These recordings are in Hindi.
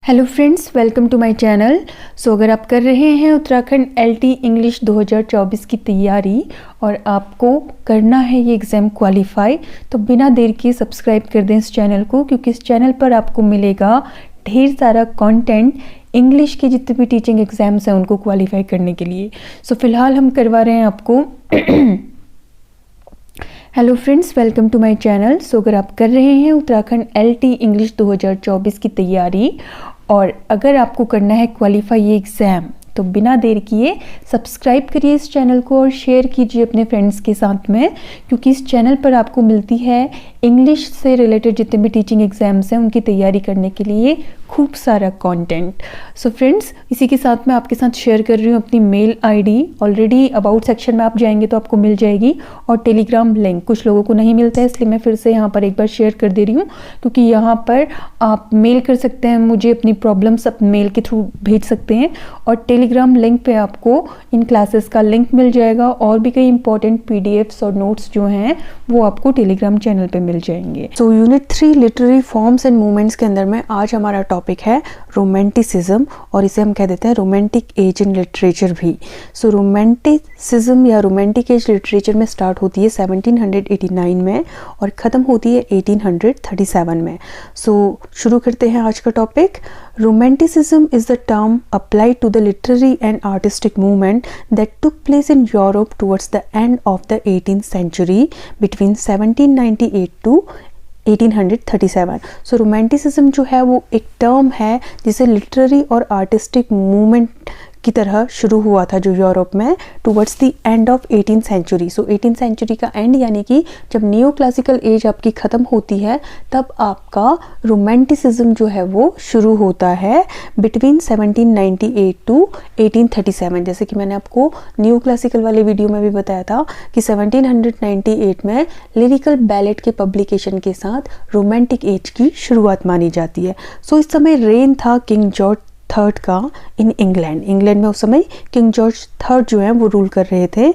Hello friends, welcome to my channel. अगर आप कर रहे हैं उत्तराखंड एलटी इंग्लिश 2024 की तैयारी और आपको करना है ये एग्ज़ाम क्वालिफाई, तो बिना देर के सब्सक्राइब कर दें इस चैनल को, क्योंकि इस चैनल पर आपको मिलेगा ढेर सारा कंटेंट इंग्लिश के जितने भी टीचिंग एग्ज़ाम्स हैं उनको क्वालिफाई करने के लिए। फ़िलहाल हम करवा रहे हैं आपको hello friends, welcome to my channel. अगर आप कर रहे हैं उत्तराखंड एलटी इंग्लिश 2024 की तैयारी और अगर आपको करना है क्वालिफाई ये एग्ज़ाम, तो बिना देर किए सब्सक्राइब करिए इस चैनल को और शेयर कीजिए अपने फ्रेंड्स के साथ में, क्योंकि इस चैनल पर आपको मिलती है इंग्लिश से रिलेटेड जितने भी टीचिंग एग्ज़ाम्स हैं उनकी तैयारी करने के लिए खूब सारा कंटेंट। फ्रेंड्स, इसी के साथ मैं आपके साथ शेयर कर रही हूँ अपनी mail ID. Already about section में आप जाएंगे तो आपको मिल जाएगी, और टेलीग्राम लिंक कुछ लोगों को नहीं मिलता है, इसलिए मैं फिर से यहाँ पर एक बार शेयर कर दे रही हूँ, क्योंकि यहाँ पर आप मेल कर सकते हैं मुझे, अपनी प्रॉब्लम्स अपने मेल के थ्रू भेज सकते हैं, और टेलीग्राम लिंक पे आपको इन क्लासेस का लिंक मिल जाएगा, और भी कई इंपॉर्टेंट पीडीएफ्स और नोट्स जो हैं वो आपको टेलीग्राम चैनल पे मिल जाएंगे। Unit 3 literary forms and movements के अंदर में आज हमारा टॉपिक है रोमांटिसिज्म, और इसे हम कह देते हैं रोमांटिक एज इन लिटरेचर भी। रोमांटिसिज्म या रोमांटिक एज लिटरेचर में स्टार्ट होती है 1789 में और ख़त्म होती है 1837 में। शुरू करते हैं आज का topic. Romanticism is the term applied to the literary and artistic movement that took place in Europe towards the end of the 18th century between 1798 to 1837। Romanticism जो है वो एक टर्म है जिसे लिटरेरी और आर्टिस्टिक मूवमेंट की तरह शुरू हुआ था जो यूरोप में towards the end of 18th century. 18th century का एंड यानी कि जब न्यू क्लासिकल एज आपकी ख़त्म होती है तब आपका रोमांटिसिज्म जो है वो शुरू होता है बिटवीन 1798 टू 1837। जैसे कि मैंने आपको न्यू क्लासिकल वाले वीडियो में भी बताया था कि 1798 में लिरिकल बैलेट के पब्लिकेशन के साथ रोमांटिक एज की शुरुआत मानी जाती है। इस समय रेन था किंग जॉर्ज थर्ड का इन इंग्लैंड में उस समय किंग जॉर्ज थर्ड जो है वो रूल कर रहे थे।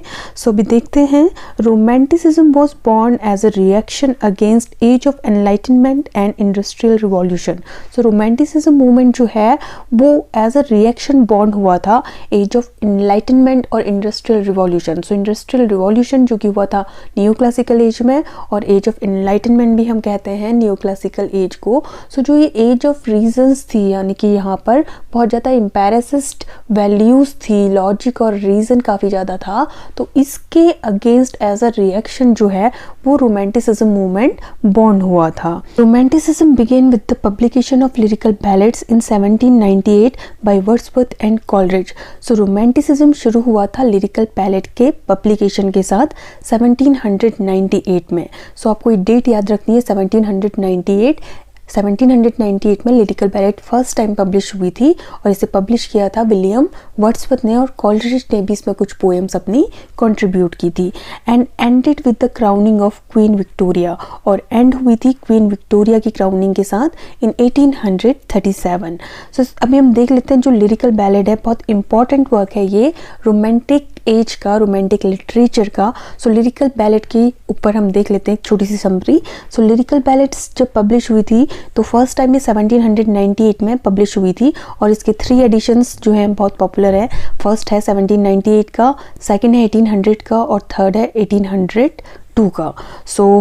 अभी देखते हैं, romanticism was born as a reaction against age of enlightenment and industrial revolution. Romanticism movement जो है वो एज अ रिएक्शन बॉर्न हुआ था एज ऑफ एनलाइटनमेंट और इंडस्ट्रियल रिवॉल्यूशन। इंडस्ट्रियल रिवॉल्यूशन जो कि हुआ था न्यू क्लासिकल एज में, और एज ऑफ एनलाइटनमेंट भी हम कहते हैं न्यू क्लासिकल एज को। जो ये एज ऑफ रीजन्स थी, यानी कि यहाँ पर बहुत ज़्यादा एम्पेरिसिस्ट वैल्यूज़ थी, लॉजिक और रीज़न काफ़ी ज़्यादा था, तो इसके अगेंस्ट एज अ रिएक्शन जो है वो रोमांटिसिज्म मूवमेंट बॉर्न हुआ था। Romanticism began with the publication of lyrical ballads in 1798 by Wordsworth and Coleridge. रोमांटिसिज्म शुरू हुआ था लिरिकल बैलेट के पब्लिकेशन के साथ 1798 में। आपको ये डेट याद रखनी है, 1798 में lyrical ballot first time publish हुई थी, और इसे पब्लिश किया था विलियम वर्ड्सवर्थ ने, और कॉलरिज ने भी इसमें कुछ पोएम्स अपनी कंट्रीब्यूट की थी। And ended with the crowning of queen Victoria, और एंड हुई थी क्वीन विक्टोरिया की क्राउनिंग के साथ इन 1837। अभी हम देख लेते हैं जो लिरिकल बैलेट है, बहुत इंपॉर्टेंट वर्क है ये रोमांटिक एज का, रोमांटिक लिटरेचर का। लिरिकल बैलेट के ऊपर हम देख लेते हैं एक छोटी सी समरी। लिरिकल बैलेट्स जब पब्लिश हुई थी तो फर्स्ट टाइम ये 1798 में पब्लिश हुई थी, और इसके 3 एडिशंस जो हैं बहुत पॉपुलर है। फर्स्ट है 1798 का, सेकंड है 1800 का, और थर्ड है 1802 का।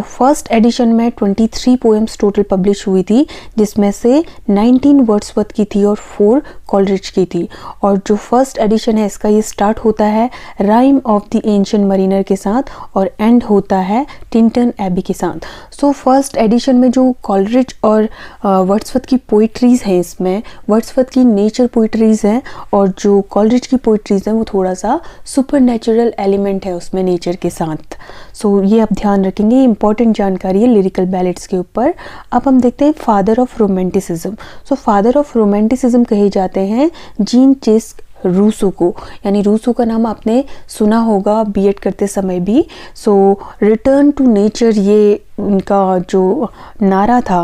फर्स्ट एडिशन में 23 पोएम्स टोटल पब्लिश हुई थी, जिसमें से 19 वर्ड्सवर्थ की थी और 4 कॉलरिज की थी। और जो फर्स्ट एडिशन है इसका, ये स्टार्ट होता है rhyme of the ancient Mariner के साथ और एंड होता है टिंटन एबी के साथ। फर्स्ट एडिशन में जो कॉलरिज और वर्ड्सवर्थ की पोइट्रीज़ हैं, इसमें वर्ड्सवर्थ की नेचर पोइट्रीज़ हैं, और जो कॉलरिज की पोइट्रीज़ हैं वो थोड़ा सा सुपरनेचुरल एलिमेंट है उसमें नेचर के साथ। ये आप ध्यान रखेंगे, ये इंपॉर्टेंट जानकारी है लिरिकल बैलेट्स के ऊपर। अब हम देखते हैं father of romanticism. Father of romanticism कहे जाते हैं जीन चेस्क रूसो को, यानी रूसो का नाम आपने सुना होगा बीएड करते समय भी। रिटर्न टू नेचर ये उनका जो नारा था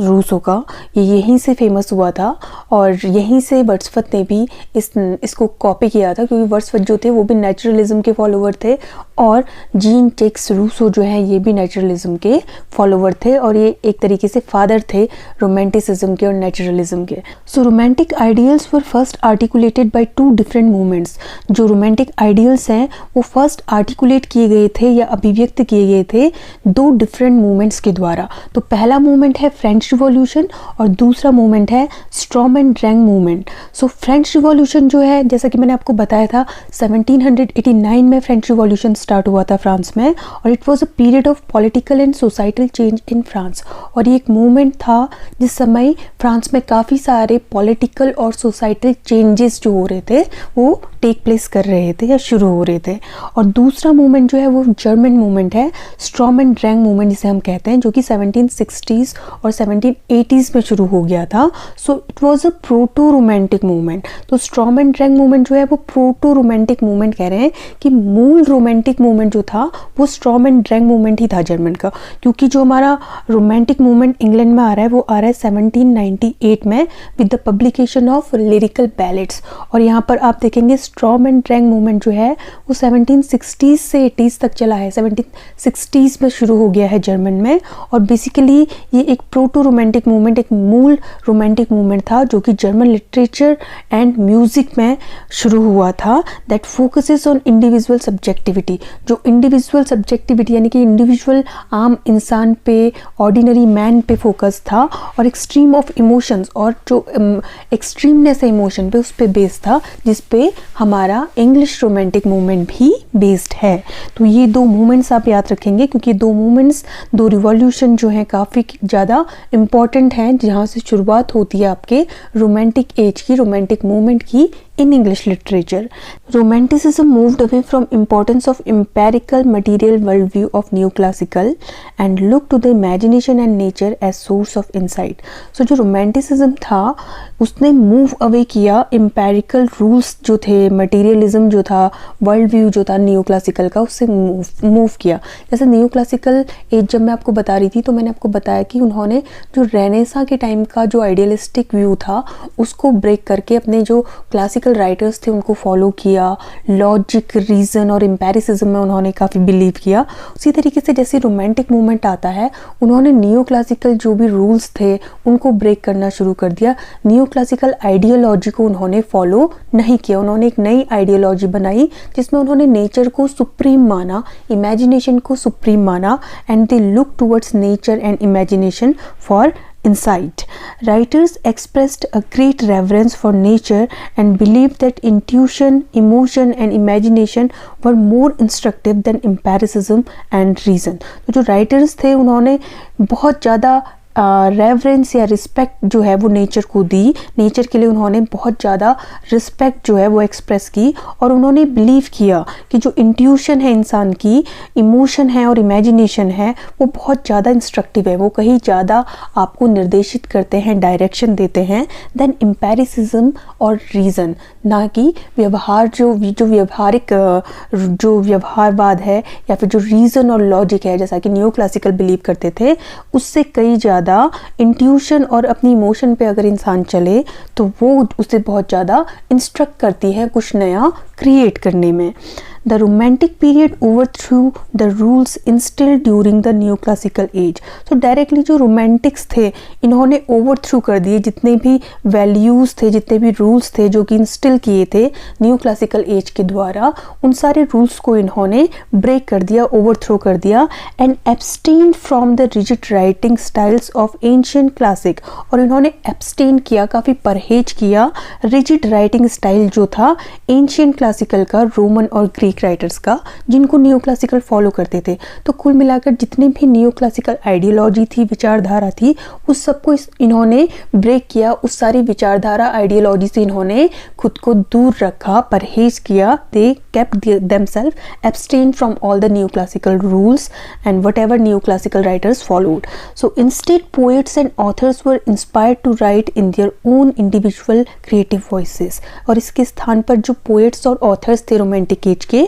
रूसो का, ये यहीं से फेमस हुआ था और यहीं से वर्ड्सवर्थ ने भी इसको कॉपी किया था, क्योंकि वर्ड्सवर्थ जो थे वो भी नेचुरलिज्म के फॉलोवर थे और जीन टेक्स रूसो जो है ये भी नेचुरलिज्म के फॉलोवर थे और ये एक तरीके से फादर थे रोमांटिसिज्म के और नेचुरलिज्म के। So romantic ideals were first articulated by two different movements. जो रोमांटिक आइडियल्स हैं वो फर्स्ट आर्टिकुलेट किए गए थे या अभिव्यक्त किए गए थे दो डिफरेंट मूवमेंट्स के द्वारा। तो पहला मूवमेंट है फ्रेंच रिवॉल्यूशन और दूसरा मूवमेंट है Sturm and Drang movement. So French revolution जो है, जैसा कि मैंने आपको बताया था, 1789 में फ्रेंच रिवॉल्यूशन स्टार्ट हुआ था फ्रांस में और it was a period of political and societal change in France. और ये एक मूवमेंट था जिस समय फ्रांस में काफ़ी सारे पॉलिटिकल और सोसाइटल चेंजेस जो हो रहे थे वो टेक प्लेस कर रहे थे या शुरू हो रहे थे। और दूसरा मूवमेंट जो है वो जर्मन मूवमेंट है, स्ट्रॉम एंड ड्रैंग मूवमेंट जिसे हम कहते हैं, जो कि 1760s और 1780s में शुरू हो गया था। So it was a proto romantic movement. तो स्ट्रॉम एंड ड्रैंग मूवमेंट जो है वो प्रोटो रोमांटिक मूवमेंट कह रहे हैं कि मूल रोमांटिक मूवमेंट जो था वो स्ट्रॉम एंड ड्रैंग मूवमेंट ही था जर्मन का, क्योंकि जो हमारा रोमांटिक मूवमेंट इंग्लैंड में आ रहा है वो आ रहा है 1798 में with the publication of lyrical ballets. और यहाँ पर आप देखेंगे स्ट्रॉम एंड ड्रैंग मूवमेंट जो है वो 1760s से 80s तक चला है, 1760s में शुरू हो गया है जर्मन में। और बेसिकली ये एक प्रोटो रोमांटिक मूवमेंट, एक मूल रोमांटिक मूवमेंट था जो कि जर्मन लिटरेचर एंड म्यूजिक में शुरू हुआ था, that focuses on individual subjectivity. जो इंडिविजुअल सब्जेक्टिविटी यानी कि इंडिविजुअल आम इंसान पे, ऑर्डिनरी मैन पे फोकस था और एक्सट्रीम ऑफ इमोशंस और जो एक्सट्रीमनेस है इमोशन पे उस पे बेस्ड था, जिस पे हमारा इंग्लिश रोमांटिक मूवमेंट भी बेस्ड है। तो ये दो मूवमेंट्स आप याद रखेंगे, क्योंकि दो मूवमेंट्स, दो रिवॉल्यूशन जो हैं काफ़ी ज़्यादा इम्पॉर्टेंट हैं, जहाँ से शुरुआत होती है आपके रोमांटिक एज की, रोमांटिक मूवमेंट की in English literature. Romanticism moved away from importance of empirical material worldview of neoclassical and looked to the imagination and nature as source of insight. So जो romanticism था उसने move away किया empirical rules जो थे, materialism जो था, world view जो था neoclassical का, उससे move किया। जैसे neoclassical एज जब मैं आपको बता रही थी तो मैंने आपको बताया कि उन्होंने जो रेनेसा के टाइम का जो आइडियलिस्टिक व्यू था उसको ब्रेक करके अपने जो क्लासिकल राइटर्स थे उनको फॉलो किया, लॉजिक, रीजन और एम्पेरिसिज्म में उन्होंने काफ़ी बिलीव किया। उसी तरीके से जैसे रोमांटिक मूवमेंट आता है, उन्होंने नियो क्लासिकल जो भी रूल्स थे उनको ब्रेक करना शुरू कर दिया। नियो क्लासिकल आइडियोलॉजी को उन्होंने फॉलो नहीं किया, उन्होंने एक नई आइडियोलॉजी बनाई जिसमें उन्होंने नेचर को सुप्रीम माना, इमेजिनेशन को सुप्रीम माना and they look towards nature and imagination for insight. Writers expressed a great reverence for nature and believed that intuition, emotion and imagination were more instructive than empiricism and reason. तो जो writers थे उन्होंने बहुत ज़्यादा रेवरेंस या रिस्पेक्ट जो है वो नेचर को दी, नेचर के लिए उन्होंने बहुत ज़्यादा रिस्पेक्ट जो है वो एक्सप्रेस की और उन्होंने बिलीव किया कि जो इंट्यूशन है इंसान की, इमोशन है और इमेजिनेशन है वो बहुत ज़्यादा इंस्ट्रक्टिव है, वो कहीं ज़्यादा आपको निर्देशित करते हैं, डायरेक्शन देते हैं देन एम्पेरिसिज्म और रीज़न, ना कि व्यवहार जो व्यवहारिक जो व्यवहारवाद है या फिर जो रीज़न और लॉजिक है जैसा कि न्यू क्लासिकल बिलीव करते थे, उससे कई ज़्यादा इंट्यूशन और अपनी इमोशन पे अगर इंसान चले तो वो उसे बहुत ज़्यादा इंस्ट्रक्ट करती है कुछ नया क्रिएट करने में। The romantic period overthrew the rules instilled during the neoclassical age. तो डायरेक्टली जो रोमांटिक्स थे इन्होंने ओवरथ्रू कर दिए जितने भी वैल्यूज़ थे, जितने भी रूल्स थे जो कि इंस्टिल किए थे न्यू क्लासिकल एज के द्वारा, उन सारे रूल्स को इन्होंने ब्रेक कर दिया, ओवरथ्रो कर दिया and abstain from the rigid writing styles of ancient classic. और इन्होंने एब्सटेन किया, काफ़ी परहेज किया रिजिड राइटिंग स्टाइल जो था एंशिएंट क्लासिकल का, रोमन और ग्रीक राइटर्स का, जिनको नियो क्लासिकल फॉलो करते थे। तो कुल मिलाकर जितनी भी नियो क्लासिकल आइडियोलॉजी थी, विचारधारा थी, उस सबको इन्होंने ब्रेक किया, उस सारी विचारधारा आइडियोलॉजी से इन्होंने खुद को दूर रखा, परहेज किया। दे kept themselves abstained from all the neoclassical rules and whatever neoclassical writers followed. So instead poets and authors were inspired to write in their own individual creative voices. और इसके स्थान पर जो poets और authors थे रोमांटिक एज के,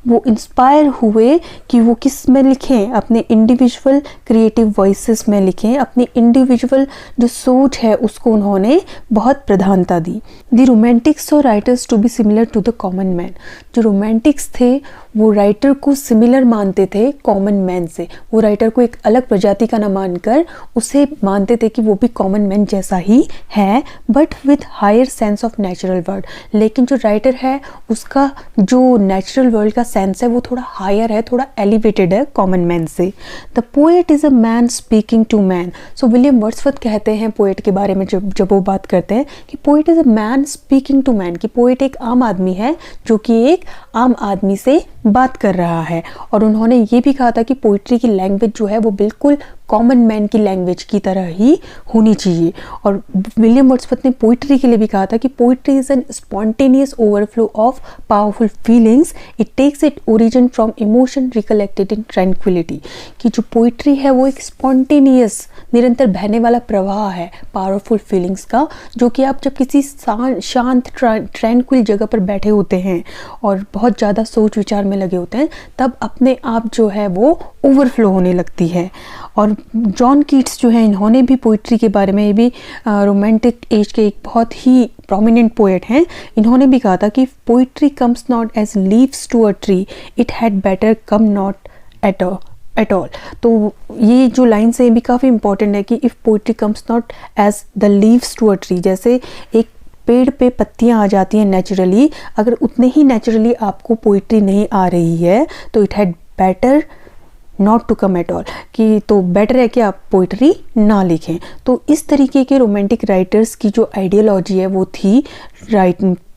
वो इंस्पायर हुए कि वो किस में लिखें, अपने इंडिविजुअल क्रिएटिव वॉइसेस में लिखें, अपनी इंडिविजुअल जो सोच है उसको उन्होंने बहुत प्रधानता दी. द रोमांटिक्स और writers to be similar to the common man. जो रोमांटिक्स थे वो राइटर को सिमिलर मानते थे कॉमन मैन से. वो राइटर को एक अलग प्रजाति का न मानकर उसे मानते थे कि वो भी कॉमन मैन जैसा ही है, but with higher sense of natural world. लेकिन जो राइटर है उसका जो नेचुरल वर्ल्ड का सेंस है वो थोड़ा हायर है, थोड़ा एलिवेटेड है कॉमन मैन से. The poet is a man speaking to man. So William Wordsworth कहते हैं पोएट के बारे में जब वो बात करते हैं कि poet is a man speaking to man, कि पोएट एक आम आदमी है जो कि एक आम आदमी से बात कर रहा है. और उन्होंने ये भी कहा था कि पोइट्री की लैंग्वेज जो है वो बिल्कुल कॉमन मैन की लैंग्वेज की तरह ही होनी चाहिए. और विलियम वर्ड्सवर्थ ने पोइट्री के लिए भी कहा था कि poetry is an spontaneous overflow of powerful feelings, it takes it origin from emotion recollected in tranquillity. कि जो पोइट्री है वो एक स्पॉन्टेनियस निरंतर बहने वाला प्रवाह है पावरफुल फीलिंग्स का, जो कि आप जब किसी शांत ट्रैंक्विल जगह पर बैठे होते हैं और बहुत ज़्यादा सोच विचार में लगे होते हैं तब अपने आप जो है वो ओवरफ्लो होने लगती है. और जॉन कीट्स जो है इन्होंने भी पोइट्री के बारे में, ये भी रोमांटिक एज के एक बहुत ही प्रोमिनेंट पोएट हैं, इन्होंने भी कहा था कि poetry comes not as leaves to a tree, it had better come not at all. तो ये जो लाइन्स हैं भी काफ़ी इंपॉर्टेंट है कि if poetry comes not as the leaves to a tree, जैसे एक पेड़ पे पत्तियां आ जाती हैं नेचुरली, अगर उतने ही नेचुरली आपको पोइट्री नहीं आ रही है तो it had better not to come at all, कि तो बेटर है कि आप पोइट्री ना लिखें. तो इस तरीके के रोमांटिक राइटर्स की जो आइडियोलॉजी है वो थी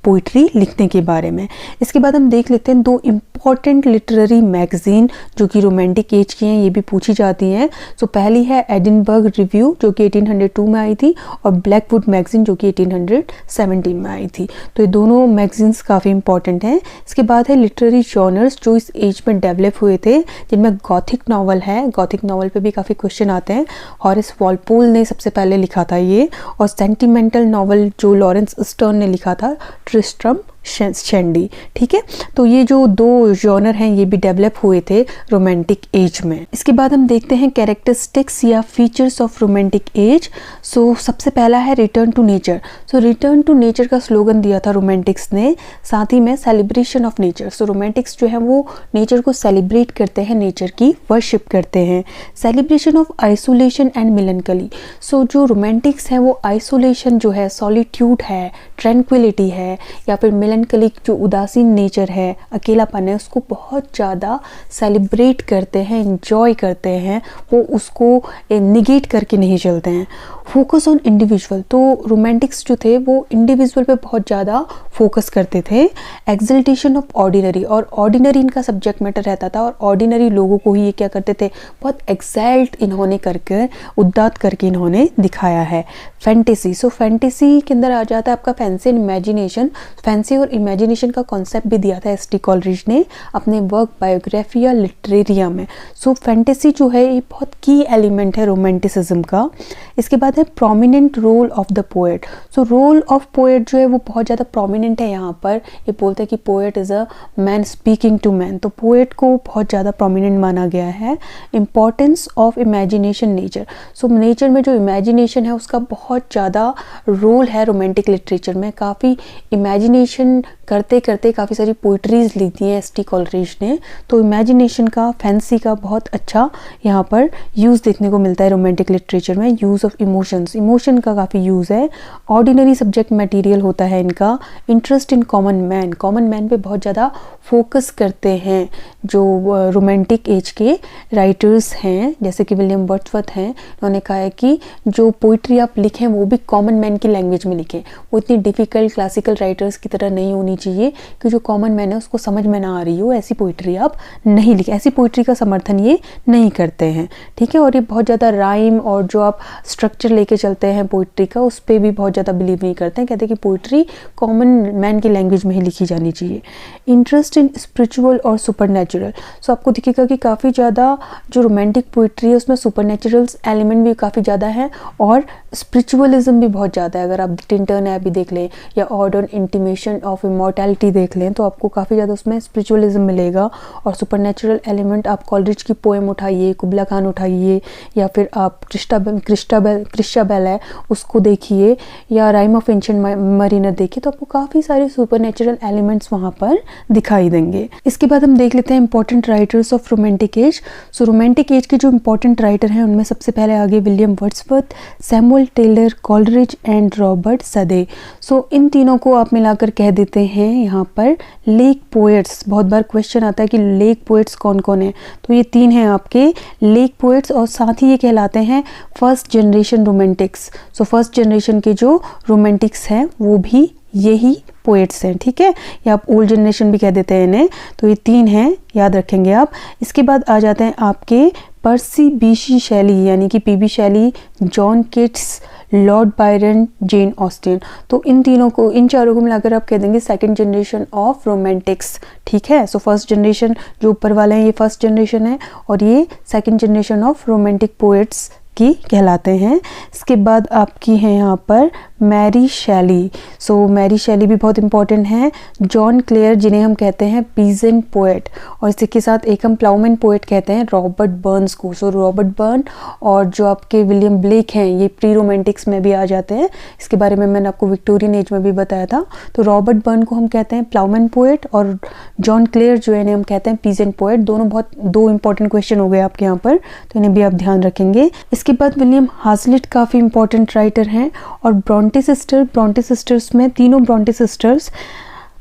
पोइट्री लिखने के बारे में. इसके बाद हम देख लेते हैं दो इम्पॉर्टेंट लिटरेरी मैगजीन जो कि रोमांटिक एज की हैं, ये भी पूछी जाती हैं. सो पहली है एडिनबर्ग रिव्यू जो कि 1802 में आई थी, और ब्लैकवुड मैगजीन जो कि 1817 में आई थी. तो ये दोनों मैगजीन्स काफ़ी इंपॉर्टेंट हैं. इसके बाद है लिटरेरी जॉनर्स जो इस एज में डेवलप हुए थे, जिनमें गॉथिक नावल है. गॉथिक नावल पे भी काफ़ी क्वेश्चन आते हैं. हॉरेस वॉलपोल ने सबसे पहले लिखा था ये, और सेंटिमेंटल नावल जो लॉरेंस स्टर्न ने लिखा था, ट्रिस्ट्रम शैंडी. ठीक है, तो ये जो दो जॉनर हैं ये भी डेवलप हुए थे रोमांटिक एज में. इसके बाद हम देखते हैं कैरेक्टरिस्टिक्स या features of romantic age. So सबसे पहला है return to nature. So return to nature का स्लोगन दिया था रोमांटिक्स ने, साथ ही में celebration of nature. So romantics जो है वो नेचर को सेलिब्रेट करते हैं, नेचर की वर्शिप करते हैं. Celebration of isolation and melancholy. So जो रोमांटिक्स हैं वो आइसोलेशन जो है, सॉलिट्यूड है, ट्रैंक्विलिटी है, या फिर मिलनकली जो उदासीन नेचर है, अकेलापन है, उसको बहुत ज़्यादा सेलिब्रेट करते हैं, एंजॉय करते हैं, वो उसको निगेट करके नहीं चलते हैं. Focus on individual. तो रोमांटिक्स जो थे वो इंडिविजुअल पे बहुत ज़्यादा फोकस करते थे. एक्सल्टेशन ऑफ ऑर्डिनरी, और ऑर्डिनरी इनका सब्जेक्ट मैटर रहता था, और ऑर्डिनरी लोगों को ही ये क्या करते थे, बहुत एक्साइट इन्होंने करके, उद्दात करके इन्होंने दिखाया है. फैंटेसी. सो फैंटेसी के अंदर आ जाता है आपका फैंसी एंड इमेजिनेशन. फैंसी और इमेजिनेशन का कॉन्सेप्ट भी दिया था एस.टी. कॉलरिज ने अपने वर्क बायोग्राफिया लिटरेरिया में. सो फैंटेसी जो है ये बहुत की एलिमेंट है रोमांटिसिज्म का. इसके बाद है prominent role of the poet. So role of poet जो है वो बहुत ज़्यादा प्रोमिनेंट है यहाँ पर. ये बोलते हैं कि poet is a man speaking to man, तो पोएट को बहुत ज़्यादा प्रोमिनेंट माना गया है. Importance of imagination nature. So nature में जो इमेजिनेशन है उसका बहुत ज़्यादा रोल है रोमांटिक लिटरेचर में. काफ़ी इमेजिनेशन करते करते काफ़ी सारी पोइट्रीज लिखी हैं एस.टी. कॉलरिज ने. तो इमेजिनेशन का, फैंसी का बहुत अच्छा यहाँ पर यूज़ देखने को मिलता है रोमांटिक लिटरेचर में. यूज़ ऑफ इमोशंस, इमोशन का काफ़ी यूज़ है. ऑर्डिनरी सब्जेक्ट मटेरियल होता है इनका. Interest in common man, common man पे बहुत ज़्यादा फोकस करते हैं जो रोमांटिक एज के राइटर्स हैं, जैसे कि विलियम वर्ड्सवर्थ हैं. उन्होंने कहा है कि जो पोइट्री आप लिखें वो भी कॉमन मैन की लैंग्वेज में लिखें, वो इतनी डिफ़िकल्ट क्लासिकल राइटर्स की तरह नहीं होनी चाहिए कि जो कॉमन मैन है उसको समझ में ना आ रही हो, ऐसी पोइट्री आप नहीं लिखें. ऐसी पोइट्री का समर्थन ये नहीं करते हैं. ठीक है, और ये बहुत ज़्यादा राइम और जो आप स्ट्रक्चर लेके चलते हैं पोइट्री का, उस पर भी बहुत ज़्यादा बिलीव नहीं करते हैं, कहते हैं कि पोइट्री कॉमन मैन की लैंग्वेज में ही लिखी जानी चाहिए। इंटरेस्ट इन स्पिरिचुअल और सुपरनेचुरल, सो आपको दिखेगा कि काफ़ी ज़्यादा जो रोमांटिक पोइट्री है उसमें सुपरनेचुरल एलिमेंट भी काफ़ी ज़्यादा है और स्पिरिचुअलिज्म भी बहुत ज़्यादा है। अगर आप टिंटन एबी देख लें या odd on intimation of immortality देख लें तो आपको काफ़ी ज़्यादा उसमें स्पिरिचुअलिज्म मिलेगा और सुपरनेचुरल एलिमेंट। आप कॉलरिज की पोएम उठाइए, कुबला खान उठाइए, या फिर आप क्रिस्टाबेल है उसको देखिए, या राइम ऑफ एंशिएंट मरीनर देखिए, तो आपको काफ़ी सारे सुपरनेचुरल एलिमेंट्स वहाँ पर दिखाई देंगे। इसके बाद हम देख लेते हैं important writers of romantic age. So romantic age के जो इंपॉर्टेंट राइटर हैं उनमें सबसे पहले आगे William Wordsworth, Samuel Taylor Coleridge and Robert Southey. So इन तीनों को आप मिलाकर कह देते हैं यहाँ पर लेक पोएट्स। बहुत बार क्वेश्चन आता है कि लेक पोएट्स कौन कौन है, तो ये तीन हैं आपके लेक पोएट्स और साथ ही ये कहलाते हैं first generation Romantics. So first generation के जो रोमांटिक्स हैं वो भी यही पोएट्स हैं, ठीक है, या आप ओल्ड जनरेशन भी कह देते हैं इन्हें। तो ये तीन हैं, याद रखेंगे आप। इसके बाद आ जाते हैं आपके पर्सी बीशी शैली यानी कि PB Shelley, John Keats, Lord Byron, Jane Austen. तो इन तीनों को, इन चारों को मिलाकर आप कह देंगे सेकंड जनरेशन ऑफ रोमांटिक्स, ठीक है। सो फर्स्ट जनरेशन जो ऊपर वाले हैं ये फर्स्ट जनरेशन है और ये second generation of romantic poets की कहलाते हैं। इसके बाद आपकी है यहाँ पर मैरी शैली। सो मैरी शैली भी बहुत इंपॉर्टेंट है। जॉन क्लेयर जिन्हें हम कहते हैं पीजेंट पोएट, और इसी के साथ एक हम प्लाउमैन पोएट कहते हैं रॉबर्ट बर्न्स को। सो रॉबर्ट बर्न और जो आपके विलियम ब्लेक हैं ये प्री रोमांटिक्स में भी आ जाते हैं। इसके बारे में मैंने आपको विक्टोरियन एज में भी बताया था। तो रॉबर्ट बर्न को हम कहते हैं प्लाउमैन पोएट और जॉन क्लेयर जो है इन्हें हम कहते हैं पीजेंट पोएट। दोनों बहुत दो इंपॉर्टेंट क्वेश्चन हो गए आपके यहाँ पर, तो इन्हें भी आप ध्यान रखेंगे। इसके बाद विलियम हाजलिट काफ़ी इंपॉर्टेंट राइटर हैं और ब्रॉन्टे सिस्टर्स में तीनों Brontë sisters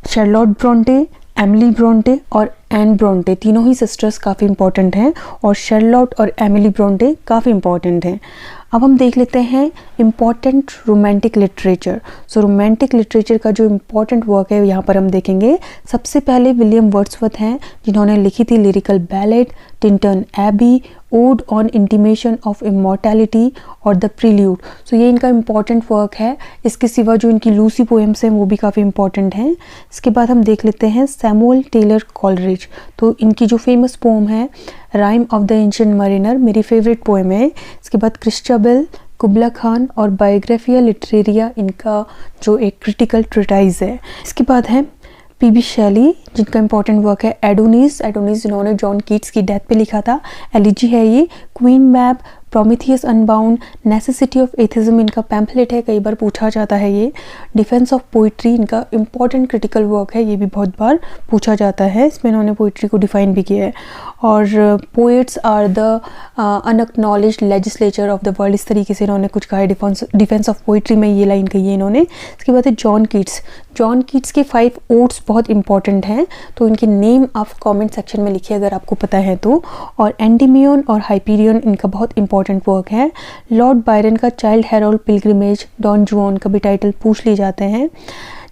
Charlotte Brontë, Emily Bronte और एन ब्रॉन्टे, तीनों ही सिस्टर्स काफ़ी इंपॉर्टेंट हैं और शार्लोट और एमिली ब्रॉन्टे काफ़ी इंपॉर्टेंट हैं। अब हम देख लेते हैं important romantic literature. So romantic literature का जो इम्पॉर्टेंट वर्क है यहाँ पर हम देखेंगे। सबसे पहले विलियम वर्ड्सवर्थ हैं जिन्होंने लिखी थी lyrical ballad, Tintern Abbey, ode on intimation of immortality और द प्रील्यूड। सो ये इनका इम्पॉर्टेंट वर्क है। इसके सिवा जो इनकी लूसी पोएम्स हैं वो भी काफ़ी इंपॉर्टेंट हैं। इसके बाद हम देख लेते हैं सैमुअल टेलर कॉलरिज। तो इनकी जो फेमस पोएम है rhyme of the ancient Mariner मेरी फेवरेट पोएम है। इसके बाद क्रिस्टाबेल, कुबला खान और बायोग्राफिया लिटरेरिया इनका जो एक क्रिटिकल ट्रिटाइज है। इसके बाद है पीबी शैली जिनका इंपॉर्टेंट वर्क है एडोनिस जिन्होंने जॉन कीट्स की डेथ पे लिखा था। एलिजी है ये, क्वीन मैब, Prometheus unbound, necessity of atheism इनका पैम्फलेट है, कई बार पूछा जाता है ये। डिफेंस ऑफ पोइट्री इनका इंपॉर्टेंट क्रिटिकल वर्क है, ये भी बहुत बार पूछा जाता है, इसमें इन्होंने पोइट्री को डिफाइन भी किया है। और poets are the unacknowledged legislature of the world, इस तरीके से इन्होंने कुछ कहा है डिफेंस ऑफ पोइट्री में, ये लाइन कही है इन्होंने। इसके बाद है जॉन कीट्स के 5 ओड्स बहुत इंपॉर्टेंट हैं, तो इनके नेम आप कमेंट सेक्शन में लिखिए अगर आपको पता है तो। और एंडीमियन और हाइपीरियन इनका बहुत इंपॉर्टेंट वर्क है। लॉर्ड बायरन का चाइल्ड हेरोल्ड पिलग्रिमेज, डॉन जुआन का भी टाइटल पूछ लिए जाते हैं।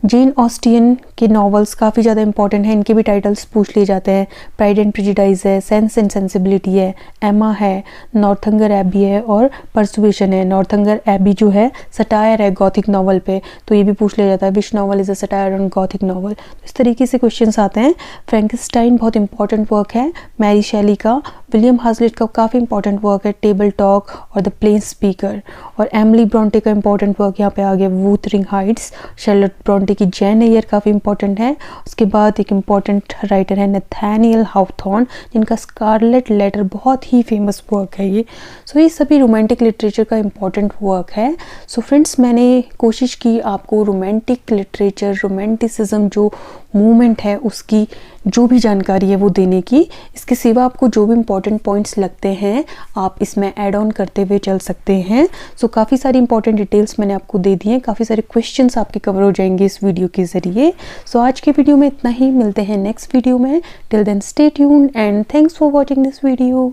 जेन ऑस्टिन के नॉवेल्स काफ़ी ज़्यादा इंपॉर्टेंट हैं, इनके भी टाइटल्स पूछ लिए जाते हैं। प्राइड एंड प्रेजुडिस है, सेंस एंड सेंसिबिलिटी है, एमा है, नॉर्थंगर एबी है और परसुएशन है। नॉर्थंगर एबी जो है सटायर है गॉथिक नॉवल पे, तो ये भी पूछ लिया जाता है which novel is a satire on Gothic novel. तो इस तरीके से क्वेश्चंस आते हैं। फ्रैंकेनस्टाइन बहुत इंपॉर्टेंट वर्क है मैरी शैली का। विलियम हाजलिट का काफ़ी इंपॉर्टेंट वर्क है टेबल टॉक और द प्लेन स्पीकर। और एमिली ब्रॉन्टे का इंपॉर्टेंट वर्क यहाँ पे आ गया वूथरिंग हाइट्स। शार्लोट ब्रॉन्टे की जैन एयर काफ़ी इंपॉर्टेंट है। उसके बाद एक इंपॉर्टेंट राइटर है नथानियल हाउथॉर्न जिनका स्कारलेट लेटर बहुत ही फेमस वर्क है ये। सो ये सभी रोमांटिक लिटरेचर का इंपॉर्टेंट वर्क है। सो फ्रेंड्स, मैंने कोशिश की आपको रोमांटिक लिटरेचर, रोमांटिसिज्म जो मूवमेंट है उसकी जो भी जानकारी है वो देने की। इसके सिवा आपको जो भी इंपॉर्टेंट पॉइंट्स लगते हैं आप इसमें ऐड ऑन करते हुए चल सकते हैं। सो काफ़ी सारी इंपॉर्टेंट डिटेल्स मैंने आपको दे दी हैं, काफ़ी सारे क्वेश्चंस आपके कवर हो जाएंगे इस वीडियो के ज़रिए। सो आज के वीडियो में इतना ही, मिलते हैं नेक्स्ट वीडियो में। Till then stay tuned and thanks for watching this video.